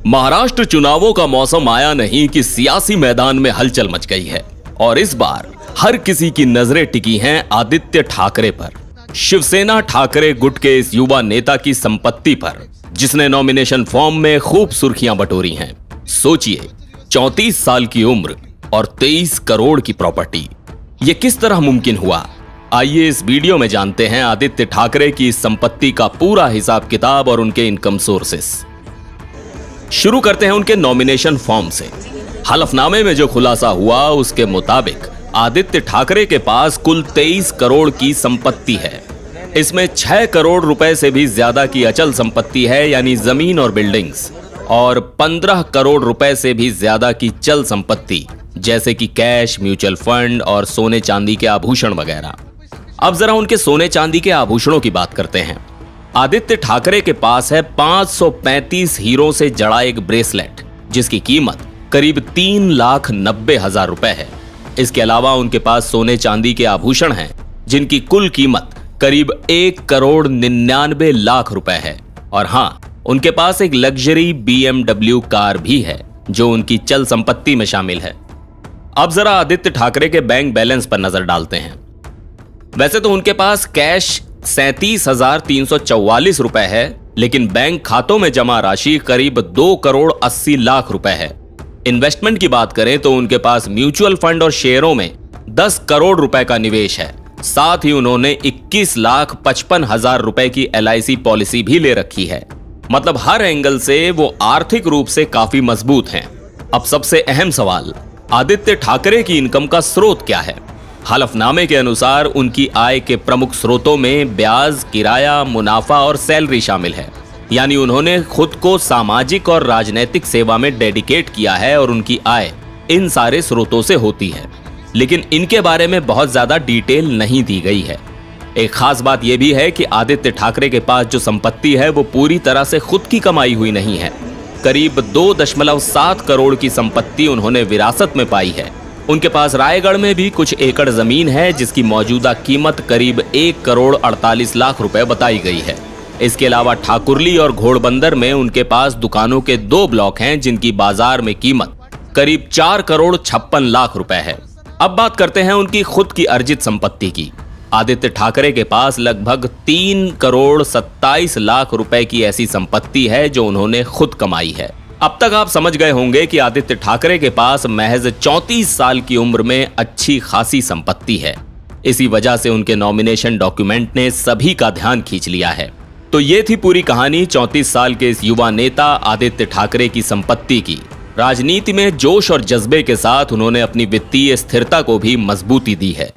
महाराष्ट्र चुनावों का मौसम आया नहीं कि सियासी मैदान में हलचल मच गई है और इस बार हर किसी की नजरें टिकी हैं आदित्य ठाकरे पर। शिवसेना ठाकरे गुट के इस युवा नेता की संपत्ति पर, जिसने नॉमिनेशन फॉर्म में खूब सुर्खियां बटोरी हैं। सोचिए, 34 साल की उम्र और 23 करोड़ की प्रॉपर्टी, ये किस तरह मुमकिन हुआ? आइए इस वीडियो में जानते हैं आदित्य ठाकरे की इस संपत्ति का पूरा हिसाब किताब और उनके इनकम सोर्सेस। शुरू करते हैं उनके नॉमिनेशन फॉर्म से। हलफनामे में जो खुलासा हुआ उसके मुताबिक आदित्य ठाकरे के पास कुल 23 करोड़ की संपत्ति है। इसमें 6 करोड़ रुपए से भी ज्यादा की अचल संपत्ति है, यानी जमीन और बिल्डिंग्स, और 15 करोड़ रुपए से भी ज्यादा की चल संपत्ति, जैसे कि कैश, म्यूचुअल फंड और सोने चांदी के आभूषण वगैरह। अब जरा उनके सोने चांदी के आभूषणों की बात करते हैं। आदित्य ठाकरे के पास है 535 हीरो से जड़ा एक ब्रेसलेट, जिसकी कीमत करीब 3,90,000 रुपए है। इसके अलावा उनके पास सोने चांदी के आभूषण हैं, जिनकी कुल कीमत करीब 1,99,00,000 रुपए है। और हाँ, उनके पास एक लग्जरी BMW कार भी है, जो उनकी चल संपत्ति में शामिल है। अब जरा आदित्य ठाकरे के बैंक बैलेंस पर नजर डालते हैं। वैसे तो उनके पास कैश 37,344 रुपए है, लेकिन बैंक खातों में जमा राशि करीब 2,80,00,000 रुपए है। इन्वेस्टमेंट की बात करें तो उनके पास म्यूचुअल फंड और शेयरों में 10 करोड़ रुपए का निवेश है। साथ ही उन्होंने 21,55,000 रुपए की LIC पॉलिसी भी ले रखी है। मतलब हर एंगल से वो आर्थिक रूप से काफी मजबूत हैं। अब सबसे अहम सवाल, आदित्य ठाकरे की इनकम का स्रोत क्या है? हलफनामे के अनुसार उनकी आय के प्रमुख स्रोतों में ब्याज, किराया, मुनाफा और सैलरी शामिल है। यानी उन्होंने खुद को सामाजिक और राजनीतिक सेवा में डेडिकेट किया है और उनकी आय इन सारे स्रोतों से होती है। लेकिन इनके बारे में बहुत ज्यादा डिटेल नहीं दी गई है। एक खास बात यह भी है कि आदित्य ठाकरे के पास जो संपत्ति है वो पूरी तरह से खुद की कमाई हुई नहीं है। करीब 2.7 करोड़ की संपत्ति उन्होंने विरासत में पाई है। उनके पास रायगढ़ में भी कुछ एकड़ जमीन है, जिसकी मौजूदा कीमत करीब 1,48,00,000 रुपए बताई गई है। इसके अलावा ठाकुरली और घोड़बंदर में उनके पास दुकानों के 2 ब्लॉक हैं, जिनकी बाजार में कीमत करीब 4,56,00,000 रुपए है। अब बात करते हैं उनकी खुद की अर्जित संपत्ति की। आदित्य ठाकरे के पास लगभग 3,27,00,000 रुपए की ऐसी संपत्ति है जो उन्होंने खुद कमाई है। अब तक आप समझ गए होंगे कि आदित्य ठाकरे के पास महज 34 साल की उम्र में अच्छी खासी संपत्ति है। इसी वजह से उनके नॉमिनेशन डॉक्यूमेंट ने सभी का ध्यान खींच लिया है। तो ये थी पूरी कहानी 34 साल के इस युवा नेता आदित्य ठाकरे की संपत्ति की। राजनीति में जोश और जज्बे के साथ उन्होंने अपनी वित्तीय स्थिरता को भी मजबूती दी है।